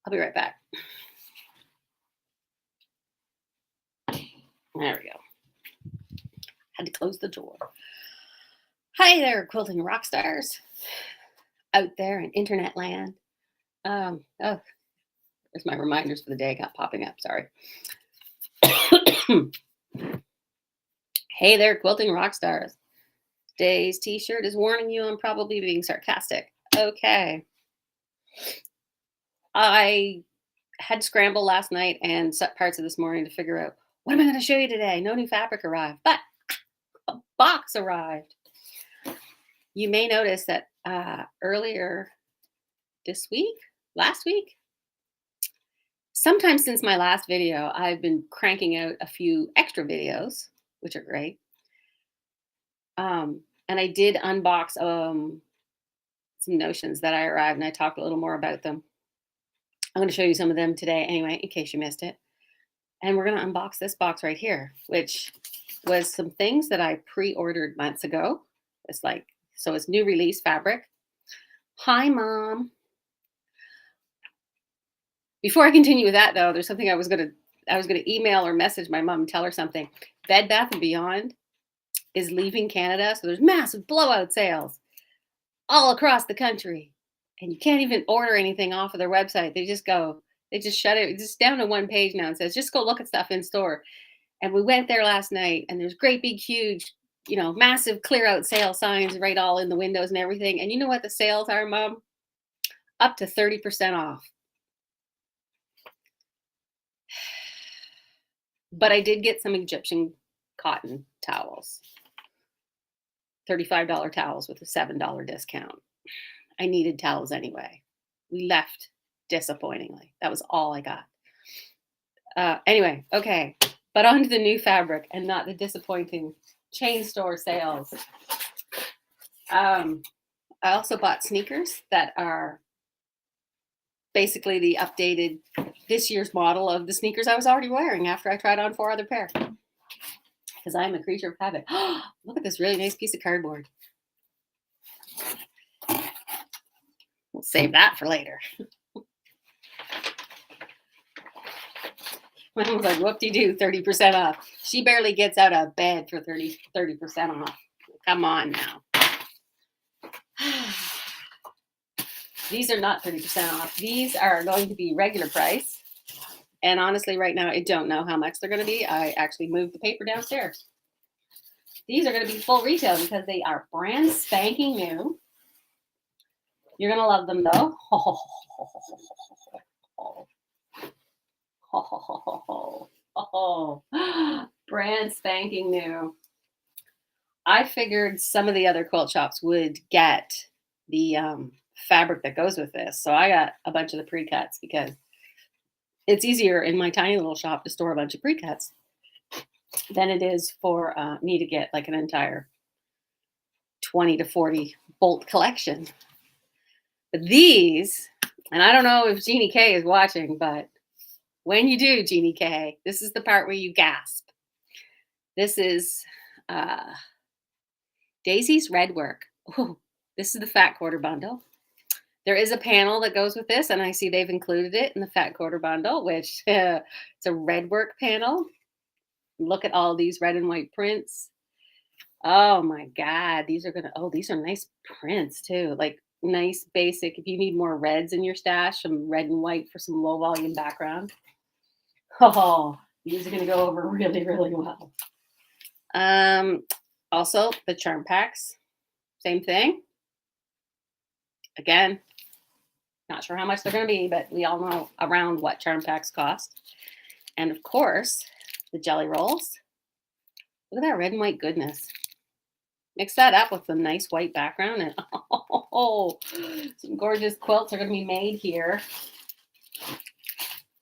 I'll be right back. There we go. Had to close the door. Hi there, quilting rock stars out there in internet land. Oh, there's my reminders for the day got popping up. Sorry. Hey there, quilting rock stars. Today's t-shirt is warning you I'm probably being sarcastic. Okay. I had to scramble last night and set parts of this morning to figure out what am I going to show you today? No new fabric arrived, but a box arrived. You may notice that earlier last week, sometime since my last video, I've been cranking out a few extra videos, which are great. And I did unbox some notions that I arrived, and I talked a little more about them. I'm going to show you some of them today anyway, in case you missed it. And we're going to unbox this box right here, which was some things that I pre-ordered months ago. So it's new release fabric. Hi, Mom. Before I continue with that, though, there's something I was gonna email or message my mom and tell her something. Bed Bath & Beyond is leaving Canada, so there's massive blowout sales all across the country, and you can't even order anything off of their website. They just shut it. It's just down to one page now and says just go look at stuff in store. And we went there last night, and there's great big huge, massive clear out sale signs right all in the windows and everything. And you know what the sales are, Mom? Up to 30% off. But I did get some Egyptian cotton towels. $35 towels with a $7 discount. I needed towels anyway. We left disappointingly. That was all I got. Anyway, okay. But on to the new fabric and not the disappointing chain store sales. I also bought sneakers that are basically the updated this year's model of the sneakers I was already wearing after I tried on 4 other pair. Because I'm a creature of habit. Look at this really nice piece of cardboard. We'll save that for later. Mom was like, whoop-de-doo, 30% off. She barely gets out of bed for 30% off. Come on now. These are not 30% off. These are going to be regular price. And honestly, right now, I don't know how much they're going to be. I actually moved the paper downstairs. These are going to be full retail because they are brand spanking new. You're going to love them, though. Brand spanking new. I figured some of the other quilt shops would get the fabric that goes with this. So I got a bunch of the precuts because it's easier in my tiny little shop to store a bunch of precuts than it is for me to get like an entire 20 to 40 bolt collection. But these, and I don't know if Jeannie K is watching, but when you do, Jeannie K, this is the part where you gasp. This is Daisy's Red Work. Ooh, this is the Fat Quarter Bundle. There is a panel that goes with this, and I see they've included it in the Fat Quarter Bundle, which it's a red work panel. Look at all these red and white prints. Oh my God, these are nice prints too. Like nice basic, if you need more reds in your stash, some red and white for some low volume background. Oh, these are gonna go over really, really well. Also the charm packs, same thing. Again, not sure how much they're going to be, but we all know around what charm packs cost. And of course, the jelly rolls. Look at that red and white goodness. Mix that up with some nice white background, and some gorgeous quilts are going to be made here.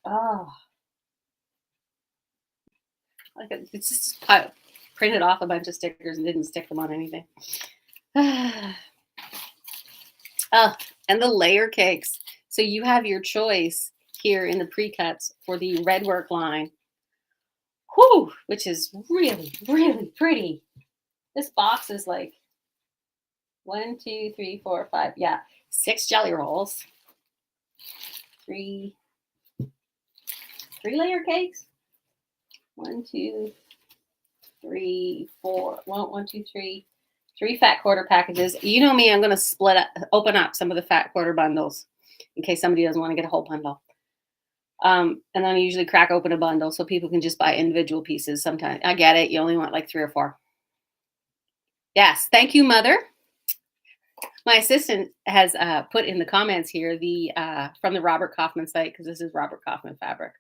Oh, it's just printed off a bunch of stickers and didn't stick them on anything. And the layer cakes. So you have your choice here in the precuts for the red work line, which is really, really pretty. This box is like 1, 2, 3, 4, 5. Yeah, 6 jelly rolls. 3, 3-layer cakes. 1, 2, 3, 4. Well, 1, 2, 3. 3 fat quarter packages. You know me, I'm going to open up some of the fat quarter bundles in case somebody doesn't want to get a whole bundle. And then I usually crack open a bundle so people can just buy individual pieces sometimes. I get it. You only want like 3 or 4. Yes. Thank you, Mother. My assistant has put in the comments here from the Robert Kaufman site, because this is Robert Kaufman fabric.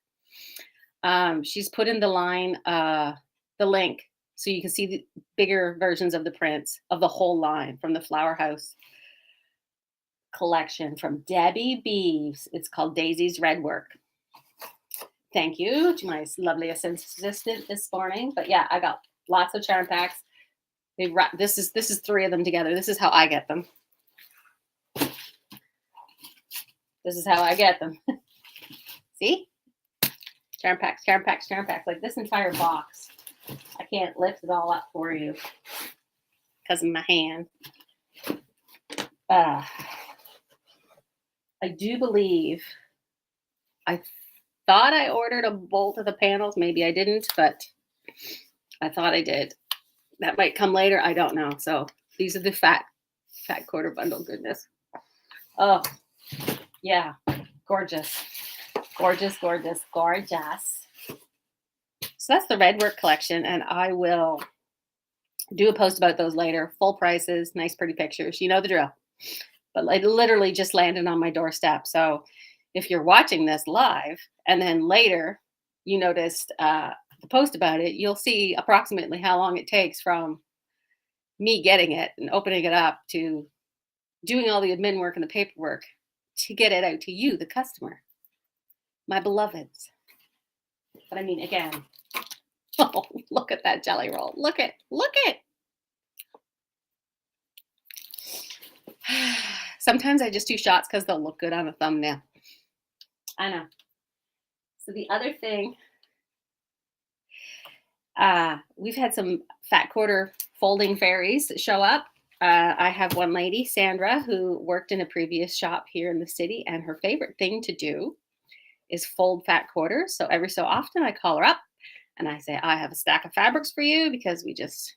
She's put in the line, the link, so you can see the bigger versions of the prints of the whole line from the Flower House collection from Debbie Beeves. It's called Daisy's Red Work. Thank you to my lovely assistant this morning. But yeah, I got lots of charm packs. This is 3 of them together. This is how I get them. This is how I get them. See? Charm packs, charm packs, charm packs. Like this entire box. I can't lift it all up for you because of my hand. I do believe I thought I ordered a bolt of the panels. Maybe I didn't, but I thought I did. That might come later. I don't know. So these are the fat quarter bundle goodness. Oh, yeah. Gorgeous. Gorgeous, gorgeous, gorgeous. So that's the Red Work collection, and I will do a post about those later. Full prices, nice, pretty pictures. You know the drill. But it literally just landed on my doorstep. So if you're watching this live and then later you noticed the post about it, you'll see approximately how long it takes from me getting it and opening it up to doing all the admin work and the paperwork to get it out to you, the customer, my beloveds. But I mean, again, oh, look at that jelly roll. Look it. Sometimes I just do shots because they'll look good on a thumbnail. I know. So the other thing, we've had some fat quarter folding fairies show up. I have one lady, Sandra, who worked in a previous shop here in the city, and her favorite thing to do is fold fat quarters. So every so often I call her up and I say, I have a stack of fabrics for you, because it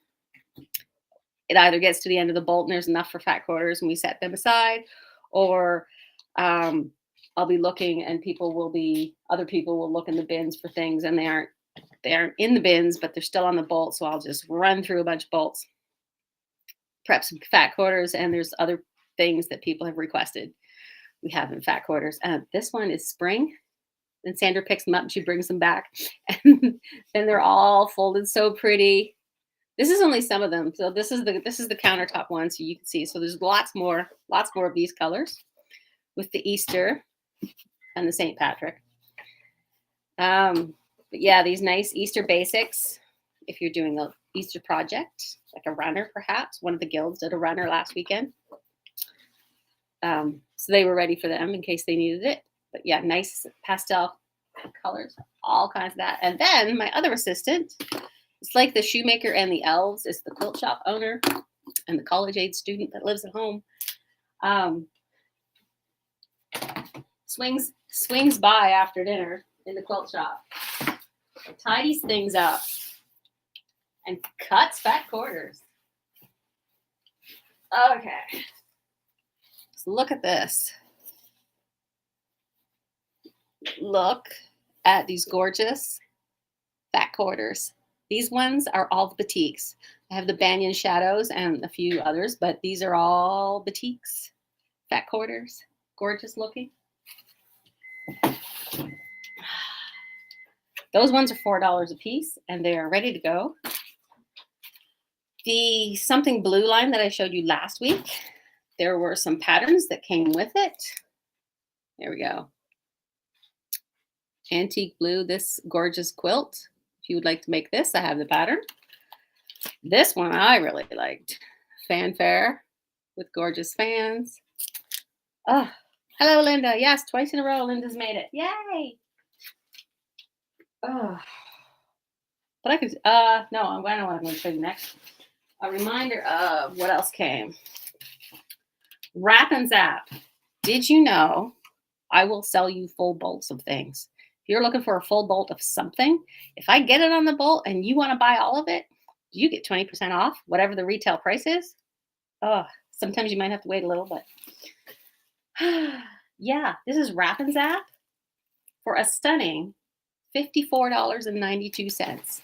either gets to the end of the bolt and there's enough for fat quarters and we set them aside, or I'll be looking and other people will look in the bins for things and they aren't in the bins, but they're still on the bolt. So I'll just run through a bunch of bolts, prep some fat quarters, and there's other things that people have requested we have in fat quarters. This one is spring, and Sandra picks them up and she brings them back, and then they're all folded so pretty. This is only some of them. So this is the countertop one, so you can see. So there's lots more of these colors with the Easter and the St. Patrick. But yeah, these nice Easter basics. If you're doing an Easter project, like a runner, perhaps. One of the guilds did a runner last weekend. So they were ready for them in case they needed it. But yeah, nice pastel colors, all kinds of that. And then my other assistant, it's like the shoemaker and the elves, is the quilt shop owner and the college-age student that lives at home. Swings by after dinner in the quilt shop, tidies things up, and cuts fat quarters. Okay, so look at this. Look at these gorgeous fat quarters. These ones are all the batiks. I have the Banyan Shadows and a few others, but these are all batiks, fat quarters, gorgeous looking. Those ones are $4 a piece, and they are ready to go. The something blue line that I showed you last week, there were some patterns that came with it. There we go. Antique blue, this gorgeous quilt. If you would like to make this, I have the pattern. This one I really liked. Fanfare with gorgeous fans. Oh, hello, Linda. Yes, twice in a row, Linda's made it. Yay! Oh, but I could, no, I know what I'm going to show you next. A reminder of what else came. Wrap and Zap. Did you know I will sell you full bolts of things? you're looking for a full bolt of something, if I get it on the bolt and you want to buy all of it, you get 20% off, whatever the retail price is. Oh, sometimes you might have to wait a little, but yeah, this is Wrap and Zap for a stunning $54.92.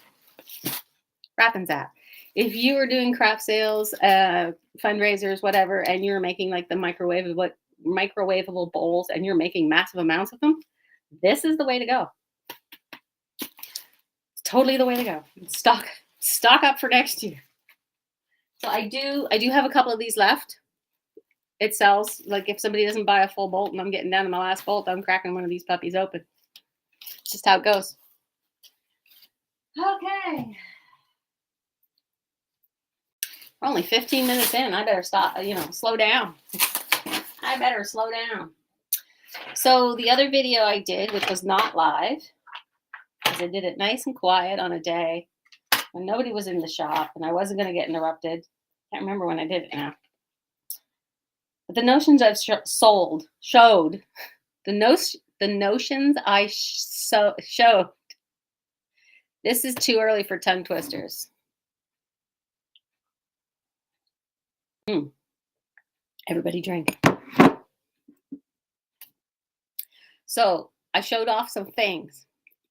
Wrap and Zap. If you are doing craft sales, fundraisers, whatever, and you're making like the microwavable bowls and you're making massive amounts of them, this is the way to go. It's totally the way to go. Stock up for next year. So I do have a couple of these left. It sells. Like if somebody doesn't buy a full bolt and I'm getting down to my last bolt, I'm cracking one of these puppies open. It's just how it goes. Okay. We're only 15 minutes in. I better stop, slow down. I better slow down. So the other video I did, which was not live, because I did it nice and quiet on a day when nobody was in the shop and I wasn't going to get interrupted. Can't remember when I did it now. But the notions I've showed, the notions I showed. This is too early for tongue twisters. Everybody drink. So I showed off some things.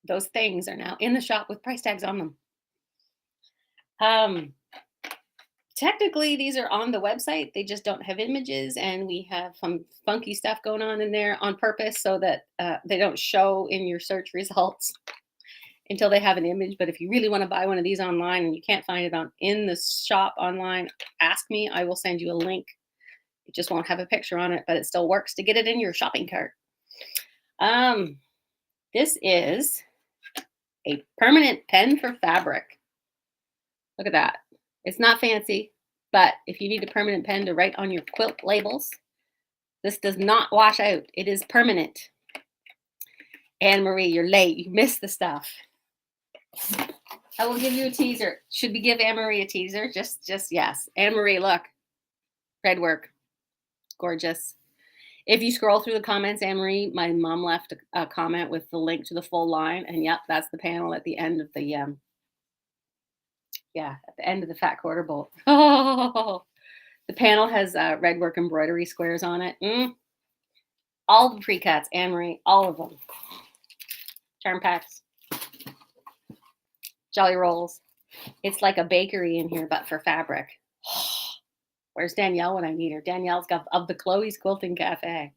Those things are now in the shop with price tags on them. Technically, these are on the website. They just don't have images, and we have some funky stuff going on in there on purpose so that they don't show in your search results until they have an image. But if you really want to buy one of these online and you can't find it in the shop online, ask me. I will send you a link. It just won't have a picture on it, but it still works to get it in your shopping cart. This is a permanent pen for fabric. Look at that. It's not fancy, but if you need a permanent pen to write on your quilt labels, this does not wash out. It is permanent. Anne-Marie, you're late. You missed the stuff. I will give you a teaser. Should we give Anne-Marie a teaser? Just yes. Anne-Marie, look. Red work. Gorgeous. If you scroll through the comments, Anne-Marie, my mom left a comment with the link to the full line. And yep, that's the panel at the end of the, at the end of the fat quarter bolt. Oh, the panel has red work embroidery squares on it. All the precuts, Anne-Marie, all of them. Charm packs. Jolly rolls. It's like a bakery in here, but for fabric. Where's Danielle when I need her? Danielle's got of the Chloe's Quilting Cafe.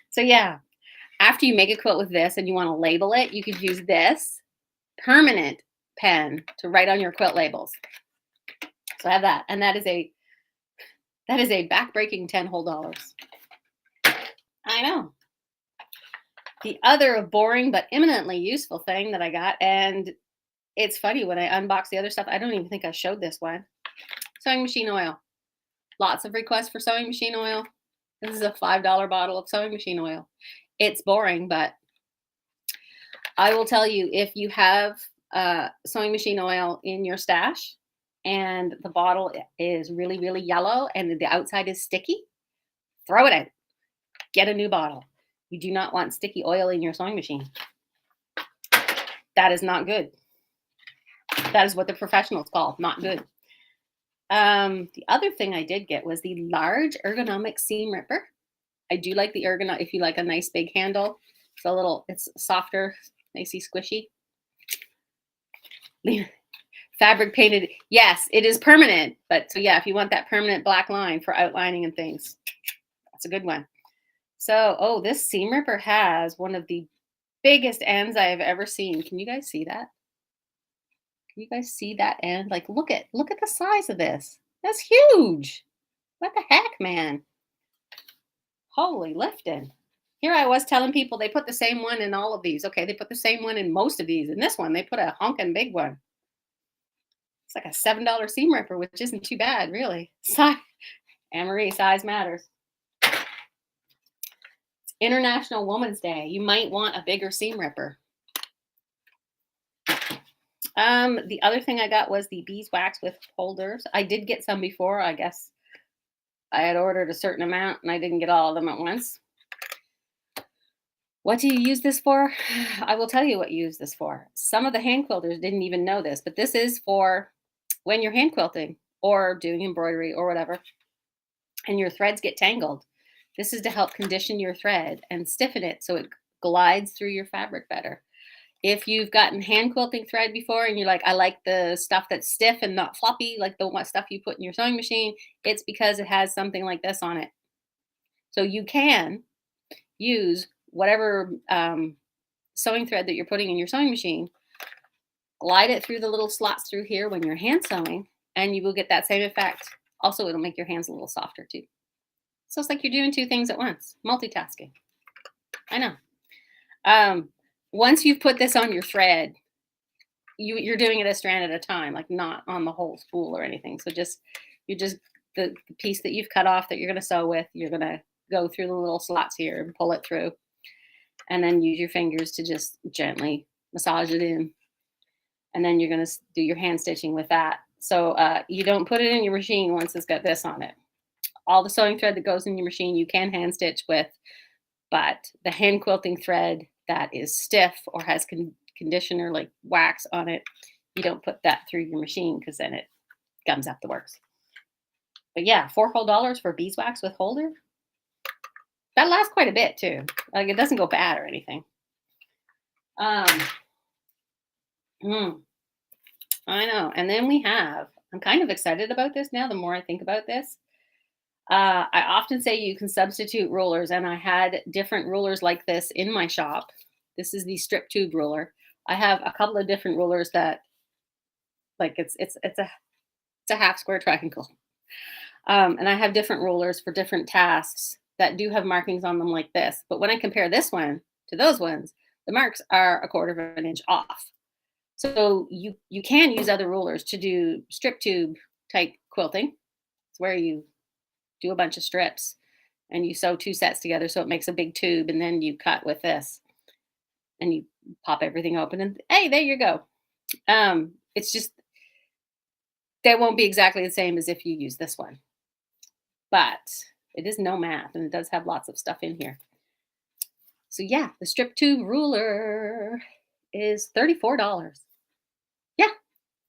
So yeah, after you make a quilt with this and you want to label it, you could use this permanent pen to write on your quilt labels. So I have that, and that is a back-breaking $10 whole. I know. The other boring but eminently useful thing that I got, and it's funny when I unbox the other stuff, I don't even think I showed this one. Sewing machine oil. Lots of requests for sewing machine oil. This is a $5 bottle of sewing machine oil. It's boring, but I will tell you, if you have sewing machine oil in your stash and the bottle is really, really yellow and the outside is sticky, throw it out. Get a new bottle. You do not want sticky oil in your sewing machine. That is not good. That is what the professionals call not good. The other thing I did get was the large ergonomic seam ripper. I do like the ergonomic, if you like a nice big handle. It's softer, nicey squishy. Fabric painted. Yes, it is permanent. But so yeah, if you want that permanent black line for outlining and things, that's a good one. So, this seam ripper has one of the biggest ends I have ever seen. Can you guys see that? Can you guys see that end? Like, look at the size of this. That's huge. What the heck, man? Holy lifting. Here I was telling people they put the same one in all of these. Okay, they put the same one in most of these. In this one, they put a honking big one. It's like a $7 seam ripper, which isn't too bad, really. Anne-Marie, size matters. It's International Women's Day. You might want a bigger seam ripper. The other thing I got was the beeswax with holders. I did get some before. I guess I had ordered a certain amount and I didn't get all of them at once. What do you use this for? I will tell you what you use this for. Some of the hand quilters didn't even know this, but this is for when you're hand quilting or doing embroidery or whatever, and your threads get tangled. This is to help condition your thread and stiffen it so it glides through your fabric better. If you've gotten hand quilting thread before and you're like, I like the stuff that's stiff and not floppy, like the stuff you put in your sewing machine, it's because it has something like this on it. So you can use whatever sewing thread that you're putting in your sewing machine, glide it through the little slots through here when you're hand sewing, and you will get that same effect. Also, it'll make your hands a little softer too. So it's like you're doing two things at once, multitasking. I know. Once you've put this on your thread, you're doing it a strand at a time, like not on the whole spool or anything. So you just the piece that you've cut off that you're going to sew with, you're going to go through the little slots here and pull it through, and then use your fingers to just gently massage it in. And then you're going to do your hand stitching with that. So you don't put it in your machine once it's got this on it. All the sewing thread that goes in your machine you can hand stitch with, but the hand quilting thread that is stiff or has conditioner like wax on it, you don't put that through your machine because then it gums up the works. But yeah, $4 whole for beeswax with holder. That lasts quite a bit too. Like it doesn't go bad or anything. I know. And then I'm kind of excited about this now, the more I think about this. I often say you can substitute rulers, and I had different rulers like this in my shop. This is the strip tube ruler. I have a couple of different rulers that, like, it's a half square triangle, and I have different rulers for different tasks that do have markings on them like this. But when I compare this one to those ones, the marks are a quarter of an inch off. So you can use other rulers to do strip tube type quilting. It's where you do a bunch of strips and you sew two sets together so it makes a big tube, and then you cut with this and you pop everything open and hey, there you go. It's just that won't be exactly the same as if you use this one, but it is no math and it does have lots of stuff in here. So yeah, the strip tube ruler is $34. Yeah.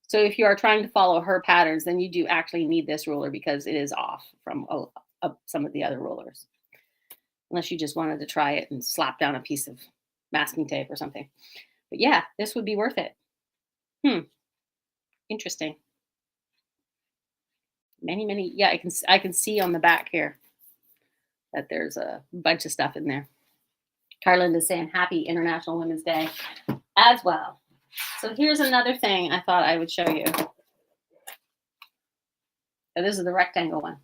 So if you are trying to follow her patterns, then you do actually need this ruler because it is off from some of the other rulers. Unless you just wanted to try it and slap down a piece of masking tape or something. But yeah, this would be worth it. Interesting. Many. Yeah, I can see on the back here that there's a bunch of stuff in there. Carlin is saying Happy International Women's Day as well. So here's another thing I thought I would show you. So this is the rectangle one.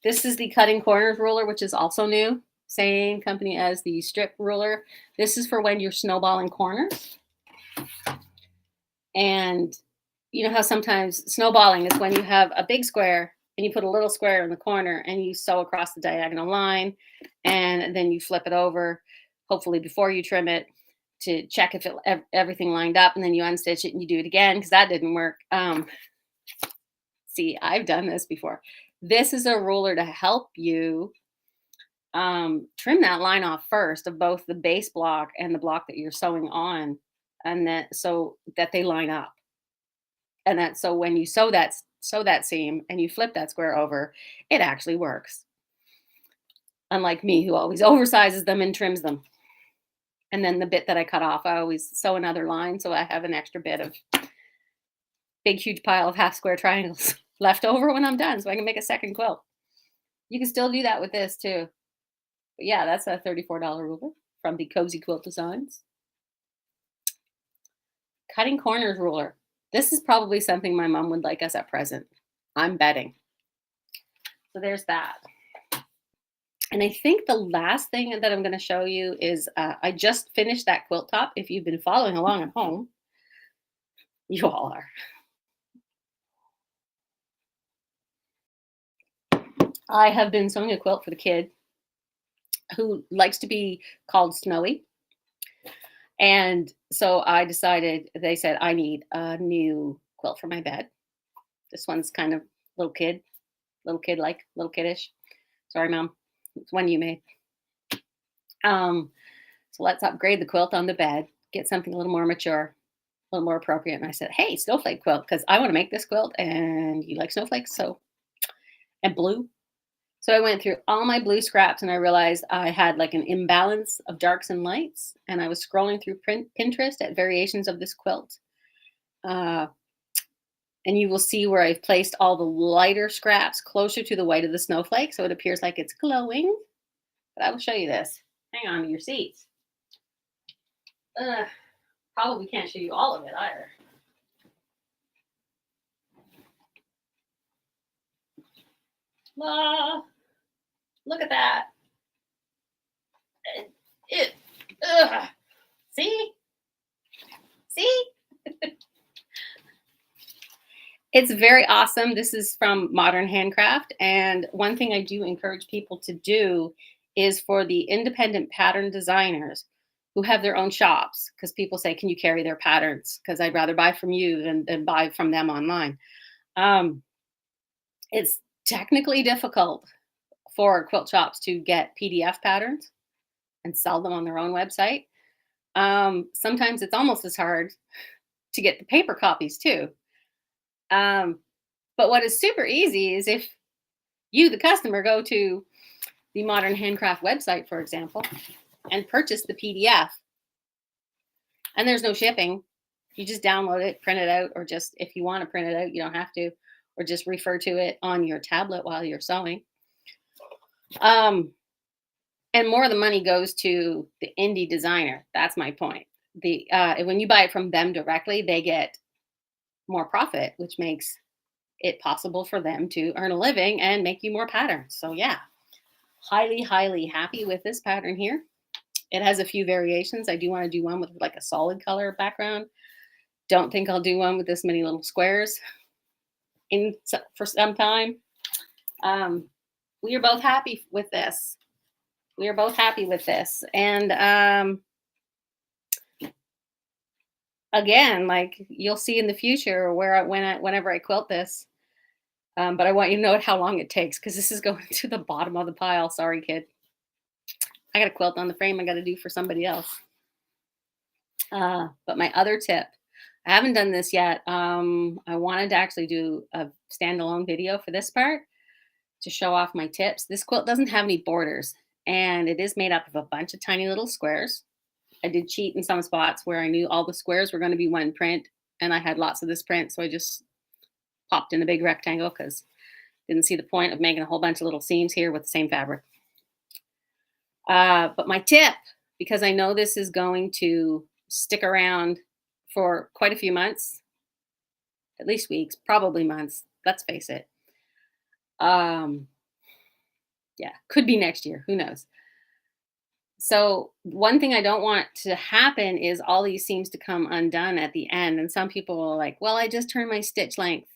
This is the cutting corners ruler, which is also new. Same company as the strip ruler. This is for when you're snowballing corners. And you know how sometimes snowballing is when you have a big square and you put a little square in the corner and you sew across the diagonal line, and then you flip it over, hopefully before you trim it, to check if everything lined up, and then you unstitch it and you do it again because that didn't work. See, I've done this before. This is a ruler to help you trim that line off first of both the base block and the block that you're sewing on, and then so that they line up. And that so when you sew that seam and you flip that square over, it actually works. Unlike me, who always oversizes them and trims them. And then the bit that I cut off, I always sew another line so I have an extra bit of big, huge pile of half square triangles left over when I'm done so I can make a second quilt. You can still do that with this too. But yeah, that's a $34 ruler from the Cozy Quilt Designs. Cutting corners ruler. This is probably something my mom would like as a present. I'm betting. So there's that. And I think the last thing that I'm going to show you is I just finished that quilt top. If you've been following along at home, you all are. I have been sewing a quilt for the kid who likes to be called Snowy. And so I decided, they said, I need a new quilt for my bed. This one's kind of little kiddish. Sorry, Mom. It's one you made. Um, so let's upgrade the quilt on the bed, get something a little more mature, a little more appropriate. And I said, hey, snowflake quilt, because I want to make this quilt and you like snowflakes. So, and blue. So I went through all my blue scraps and I realized I had like an imbalance of darks and lights. And I was scrolling through Pinterest at variations of this quilt. Uh, and you will see where I've placed all the lighter scraps closer to the white of the snowflake. So it appears like it's glowing. But I will show you this. Hang on to your seats. Probably can't show you all of it either. Look at that. It, see? See? It's very awesome. This is from Modern Handcraft. And one thing I do encourage people to do is for the independent pattern designers who have their own shops, because people say, can you carry their patterns? Because I'd rather buy from you than buy from them online. It's technically difficult for quilt shops to get PDF patterns and sell them on their own website. Sometimes it's almost as hard to get the paper copies too. But what is super easy is if you, the customer, go to the Modern Handcraft website, for example, and purchase the PDF, and there's no shipping. You just download it, print it out, or just if you want to print it out, you don't have to, or just refer to it on your tablet while you're sewing. And more of the money goes to the indie designer. That's my point. When you buy it from them directly, they get more profit, which makes it possible for them to earn a living and make you more patterns. So yeah, highly, highly happy with this pattern here. It has a few variations. I do want to do one with like a solid color background. Don't think I'll do one with this many little squares for some time. We are both happy with this. We are both happy with this. And again, like you'll see in the future whenever I quilt this. But I want you to know how long it takes because this is going to the bottom of the pile. Sorry, kid. I got a quilt on the frame I got to do for somebody else. But my other tip, I haven't done this yet. I wanted to actually do a standalone video for this part to show off my tips. This quilt doesn't have any borders, and it is made up of a bunch of tiny little squares. I did cheat in some spots where I knew all the squares were going to be one print, and I had lots of this print, so I just popped in a big rectangle because didn't see the point of making a whole bunch of little seams here with the same fabric. But my tip, because I know this is going to stick around for quite a few months, at least weeks, probably months, let's face it. Yeah, could be next year, who knows. So one thing I don't want to happen is all these seams to come undone at the end. And some people are like, well, I just turned my stitch length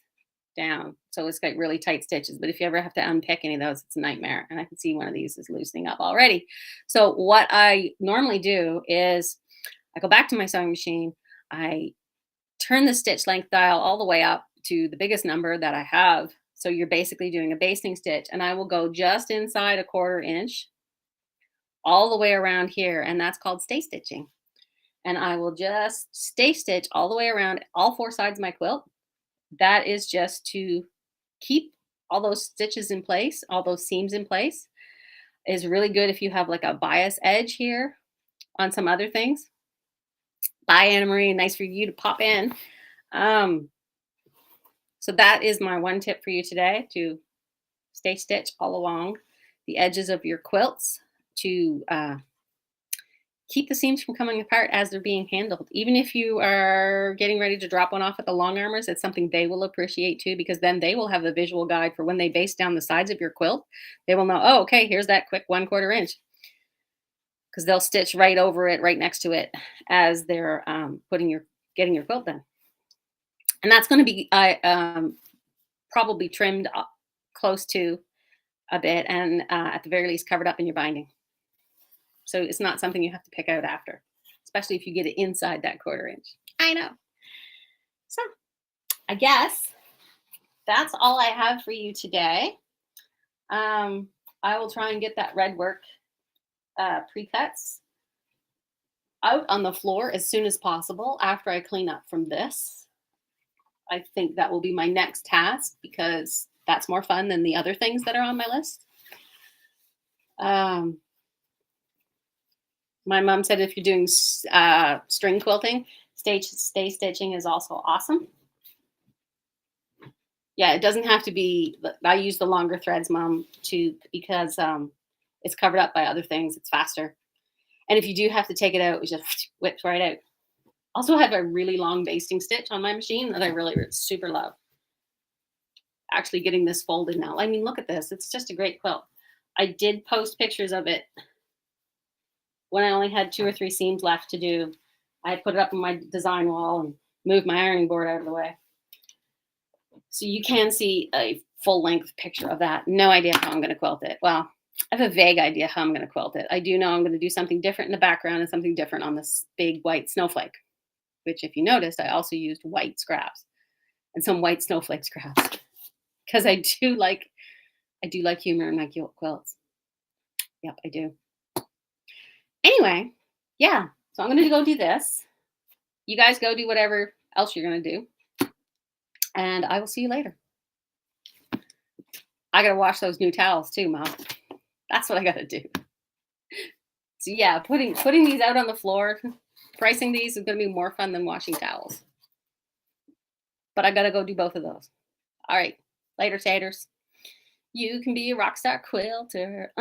down. So it's got really tight stitches. But if you ever have to unpick any of those, it's a nightmare. And I can see one of these is loosening up already. So what I normally do is I go back to my sewing machine. I turn the stitch length dial all the way up to the biggest number that I have. So you're basically doing a basting stitch. And I will go just inside a 1/4 inch all the way around here. And that's called stay stitching. And I will just stay stitch all the way around all 4 sides of my quilt. That is just to keep all those stitches in place, all those seams in place. Is really good if you have like a bias edge here on some other things. Bye, Anna Marie. Nice for you to pop in. So that is my one tip for you today, to stay stitch all along the edges of your quilts to keep the seams from coming apart as they're being handled. Even if you are getting ready to drop one off at the long armors, it's something they will appreciate too, because then they will have the visual guide for when they baste down the sides of your quilt. They will know, oh, okay, here's that quick 1/4 inch, because they'll stitch right over it, right next to it as they're getting your quilt done. And that's going to be probably trimmed close to a bit and at the very least covered up in your binding. So it's not something you have to pick out after, especially if you get it inside that 1/4 inch. I know. So I guess that's all I have for you today. I will try and get that red work precuts out on the floor as soon as possible after I clean up from this. I think that will be my next task because that's more fun than the other things that are on my list. My mom said if you're doing string quilting, stay stitching is also awesome. Yeah, it doesn't have to be. I use the longer threads, Mom, too, because it's covered up by other things. It's faster. And if you do have to take it out, it just whips right out. Also, I have a really long basting stitch on my machine that I really super love. Actually, getting this folded now. I mean, look at this. It's just a great quilt. I did post pictures of it when I only had 2 or 3 seams left to do. I put it up on my design wall and moved my ironing board out of the way. So you can see a full length picture of that. No idea how I'm going to quilt it. Well, I have a vague idea how I'm going to quilt it. I do know I'm going to do something different in the background and something different on this big white snowflake, which if you noticed, I also used white scraps and some white snowflake scraps because I do like humor in my quilts. Yep, I do. Anyway, yeah. So I'm going to go do this. You guys go do whatever else you're going to do. And I will see you later. I got to wash those new towels too, Mom. That's what I got to do. So yeah, putting these out on the floor, pricing these is going to be more fun than washing towels. But I got to go do both of those. All right. Later, taters. You can be a rock star quilter.